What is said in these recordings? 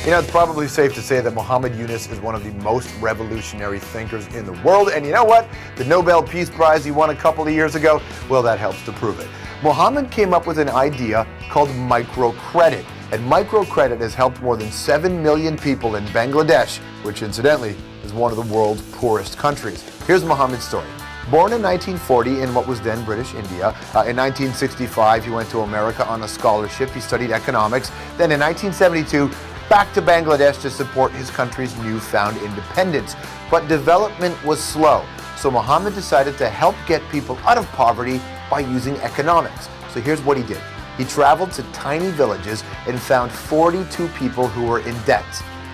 You know, it's probably safe to say that Muhammed Yunus is one of the most revolutionary thinkers in the world. And you know what? The Nobel Peace Prize he won a couple of years ago, well, that helps to prove it. Muhammed came up with an idea called microcredit. And microcredit has helped more than 7 million people in Bangladesh, which incidentally is one of the world's poorest countries. Here's Muhammad's story. Born in 1940 in what was then British India, in 1965 he went to America on a scholarship. He studied economics. Then in 1972, back to Bangladesh to support his country's newfound independence. But development was slow, so Muhammad decided to help get people out of poverty by using economics. So here's what he did. He traveled to tiny villages and found 42 people who were in debt.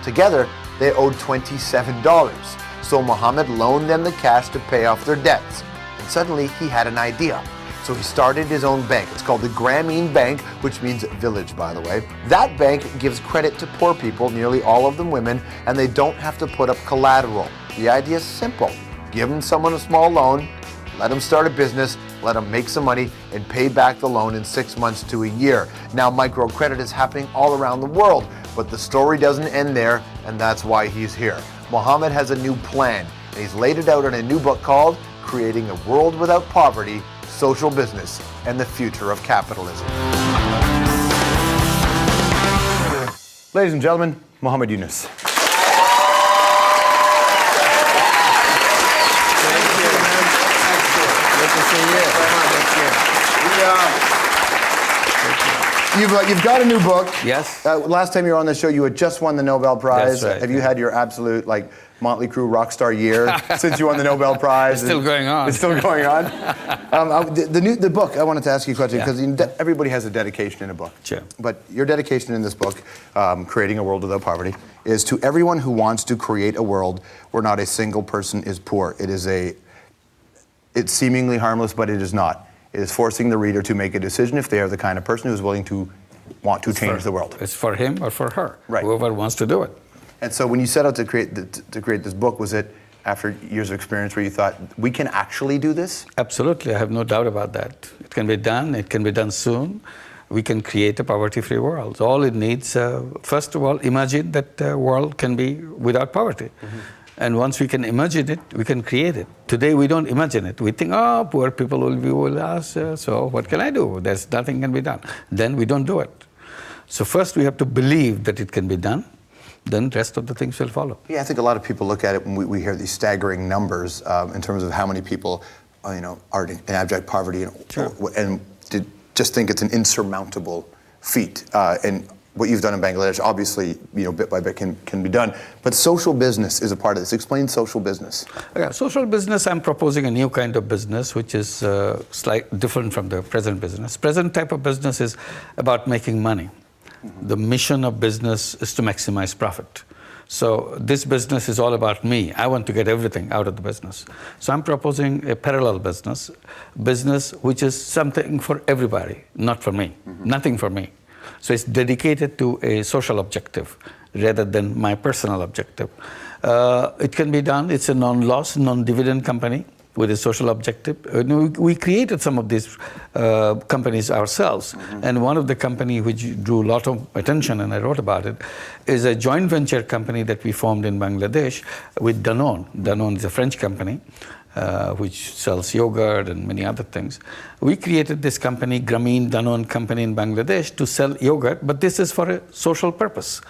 Together, they owed $27. So Muhammad loaned them the cash to pay off their debts. And suddenly he had an idea. So he started his own bank. It's called the Grameen Bank, which means village, by the way. That bank gives credit to poor people, nearly all of them women, and they don't have to put up collateral. The idea is simple. Give someone a small loan, let them start a business, let them make some money, and pay back the loan in 6 months to a year. Now, microcredit is happening all around the world, but the story doesn't end there, and that's why he's here. Muhammad has a new plan, and he's laid it out in a new book called Creating a World Without Poverty, Social Business, and the Future of Capitalism. Ladies and gentlemen, Muhammed Yunus. You've got a new book. Yes. Last time you were on the show, you had just won the Nobel Prize. That's right. Have you had your absolute Motley Crue rock star year since you won the Nobel Prize? It's still going on. It's still going on. The book. I wanted to ask you a question because everybody has a dedication in a book. Sure. But your dedication in this book, Creating a World Without Poverty, is to everyone who wants to create a world where not a single person is poor. It's seemingly harmless, but it is not. It is forcing the reader to make a decision if they are the kind of person who is willing to want to change the world. It's for him or for her, right. Whoever wants to do it. And so when you set out to create this book, was it after years of experience where you thought, we can actually do this? Absolutely, I have no doubt about that. It can be done, it can be done soon. We can create a poverty-free world. All it needs, first of all, imagine that the world can be without poverty. Mm-hmm. And once we can imagine it, we can create it. Today we don't imagine it. We think, oh, poor people will be with us, so what can I do? There's nothing can be done. Then we don't do it. So first we have to believe that it can be done, then the rest of the things will follow. Yeah, I think a lot of people look at it when we hear these staggering numbers in terms of how many people are in abject poverty and just think it's an insurmountable feat. And what you've done in Bangladesh, obviously, bit by bit can be done. But social business is a part of this. Explain social business. Okay, social business, I'm proposing a new kind of business, which is slightly different from the present business. Present type of business is about making money. Mm-hmm. The mission of business is to maximize profit. So this business is all about me. I want to get everything out of the business. So I'm proposing a parallel business which is something for everybody, not for me, nothing for me. So it's dedicated to a social objective rather than my personal objective. It can be done. It's a non-loss, non-dividend company with a social objective. We created some of these companies ourselves. Mm-hmm. And one of the company which drew a lot of attention, and I wrote about it, is a joint venture company that we formed in Bangladesh with Danone. Danone is a French company. Which sells yogurt and many other things. We created this company, Grameen Danone company in Bangladesh, to sell yogurt, but this is for a social purpose.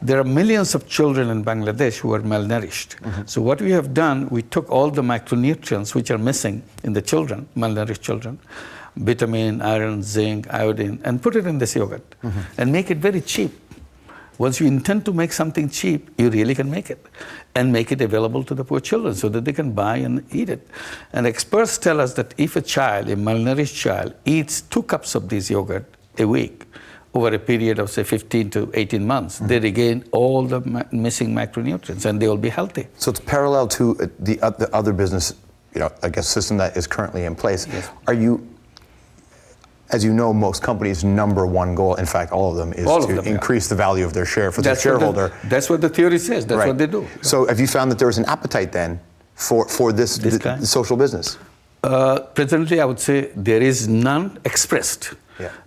There are millions of children in Bangladesh who are malnourished. Mm-hmm. So what we have done, we took all the macronutrients which are missing in the children, malnourished children, vitamin, iron, zinc, iodine, and put it in this yogurt and make it very cheap. Once you intend to make something cheap, you really can make it and make it available to the poor children so that they can buy and eat it. And experts tell us that if a malnourished child, eats 2 cups of this yogurt a week over a period of, say, 15 to 18 months, they regain all the missing macronutrients and they will be healthy. So it's parallel to the other business, system that is currently in place. Yes. As you know, most companies' number one goal, in fact, all of them, is to increase the value of their share for their shareholder. That's what the theory says. That's what they do. So have you found that there is an appetite then for this social business? Presently, I would say there is none expressed.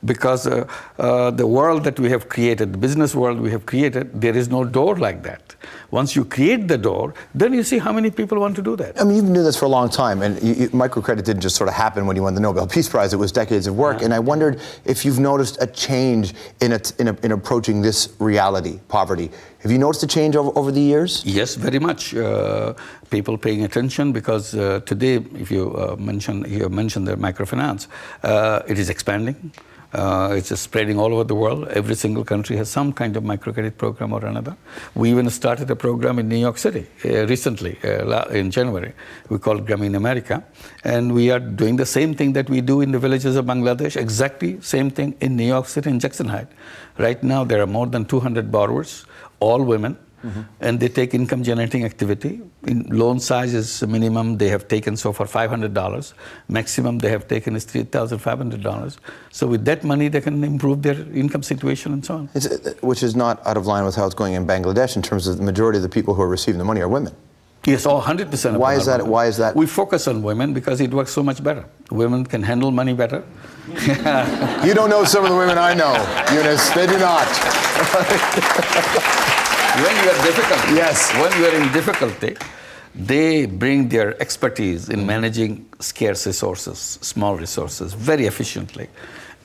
Because the world that we have created, the business world we have created, there is no door like that. Once you create the door, then you see how many people want to do that. I mean, you've been doing this for a long time, and microcredit didn't just sort of happen when you won the Nobel Peace Prize. It was decades of work, and I wondered if you've noticed a change in approaching this reality, poverty. Have you noticed a change over the years? Yes, very much. People paying attention, because today, if you mentioned the microfinance, it is expanding. It's just spreading all over the world. Every single country has some kind of microcredit program or another. We even started a program in New York City recently, in January. We call it Grameen America. And we are doing the same thing that we do in the villages of Bangladesh, exactly same thing in New York City, in Jackson Heights. Right now, there are more than 200 borrowers, all women. And they take income generating activity. In loan size is minimum they have taken so far $500. Maximum they have taken is $3,500. So with that money they can improve their income situation and so on. Which is not out of line with how it's going in Bangladesh in terms of the majority of the people who are receiving the money are women. Yes, 100%. Why is that? Why is that? We focus on women because it works so much better. Women can handle money better. You don't know some of the women I know, Yunus. They do not. When you are difficult, yes. When you are in difficulty, they bring their expertise in managing scarce resources, small resources, very efficiently.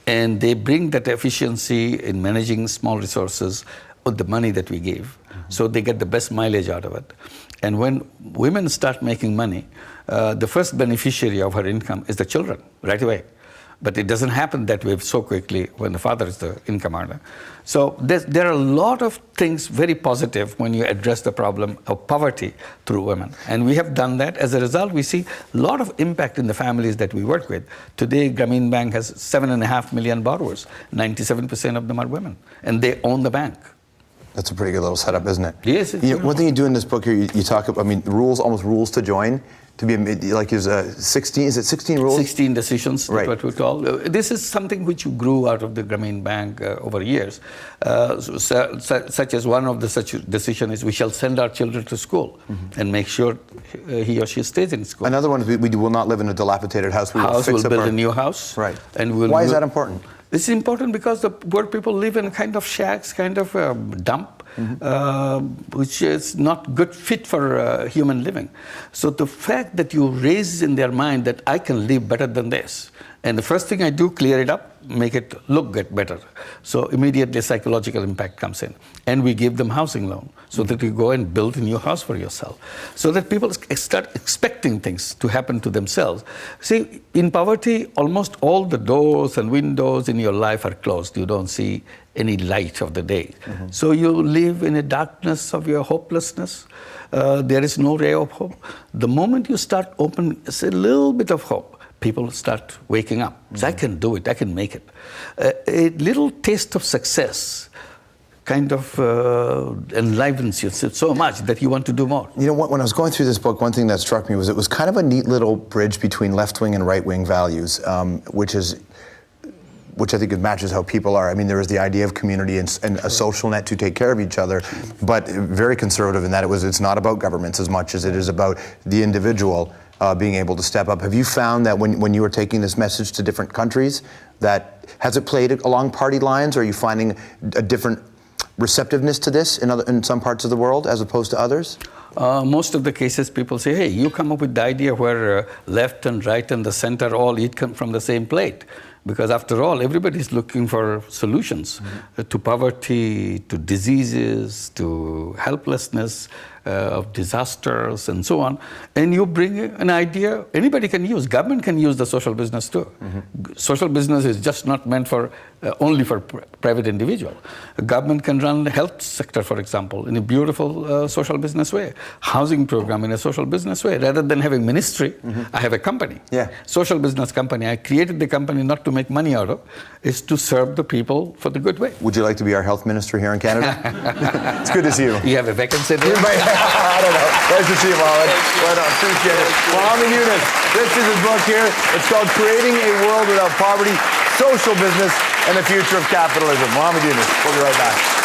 And they bring that efficiency in managing small resources with the money that we give. So they get the best mileage out of it. And when women start making money, the first beneficiary of her income is the children, right away. But it doesn't happen that way so quickly when the father is the income earner. So there are a lot of things very positive when you address the problem of poverty through women. And we have done that. As a result, we see a lot of impact in the families that we work with. Today, Grameen Bank has 7.5 million borrowers. 97% of them are women. And they own the bank. That's a pretty good little setup, isn't it? Yes. One thing you do in this book here, you talk about, almost rules to join. To be like, is 16? Is it 16 rules? 16 decisions, right. What we call. This is something which grew out of the Grameen Bank over years. Such as one of the such decision is we shall send our children to school and make sure he or she stays in school. Another one is we will not live in a dilapidated house. We'll build a new house. Right. And why is that important? This is important because the poor people live in kind of shacks, kind of dump. Which is not good fit for human living. So the fact that you raise in their mind that I can live better than this, and the first thing I do, clear it up, make it get better. So immediately psychological impact comes in. And we give them housing loan so that you go and build a new house for yourself. So that people start expecting things to happen to themselves. See, in poverty, almost all the doors and windows in your life are closed. You don't see any light of the day. So you live in a darkness of your hopelessness. There is no ray of hope. The moment you start opening a little bit of hope, people start waking up. So I can do it, I can make it. A little taste of success kind of enlivens you so much that you want to do more. You know, when I was going through this book, one thing that struck me was it was kind of a neat little bridge between left-wing and right-wing values, which I think it matches how people are. I mean, there is the idea of community and a social net to take care of each other, but very conservative in that it's not about governments as much as it is about the individual being able to step up. Have you found that when you were taking this message to different countries, that has it played along party lines, or are you finding a different receptiveness to this in some parts of the world as opposed to others? Most of the cases people say, hey, you come up with the idea where left and right and the center all eat from the same plate. Because after all, everybody's looking for solutions to poverty, to diseases, to helplessness, of disasters, and so on. And you bring an idea anybody can use. Government can use the social business too. Social business is just not meant for only for private individual. A government can run the health sector, for example, in a beautiful social business way. Housing program in a social business way. Rather than having ministry, I have a company. Yeah. Social business company. I created the company not to make money out of, is to serve the people for the good way. Would you like to be our health minister here in Canada? It's good to see you. You have a vacancy there? I don't know. Nice to see you, Mohammed. Well done. Appreciate it. Muhammed Yunus. This is his book here. It's called Creating a World Without Poverty, Social Business, and the Future of Capitalism. Muhammed Yunus. We'll be right back.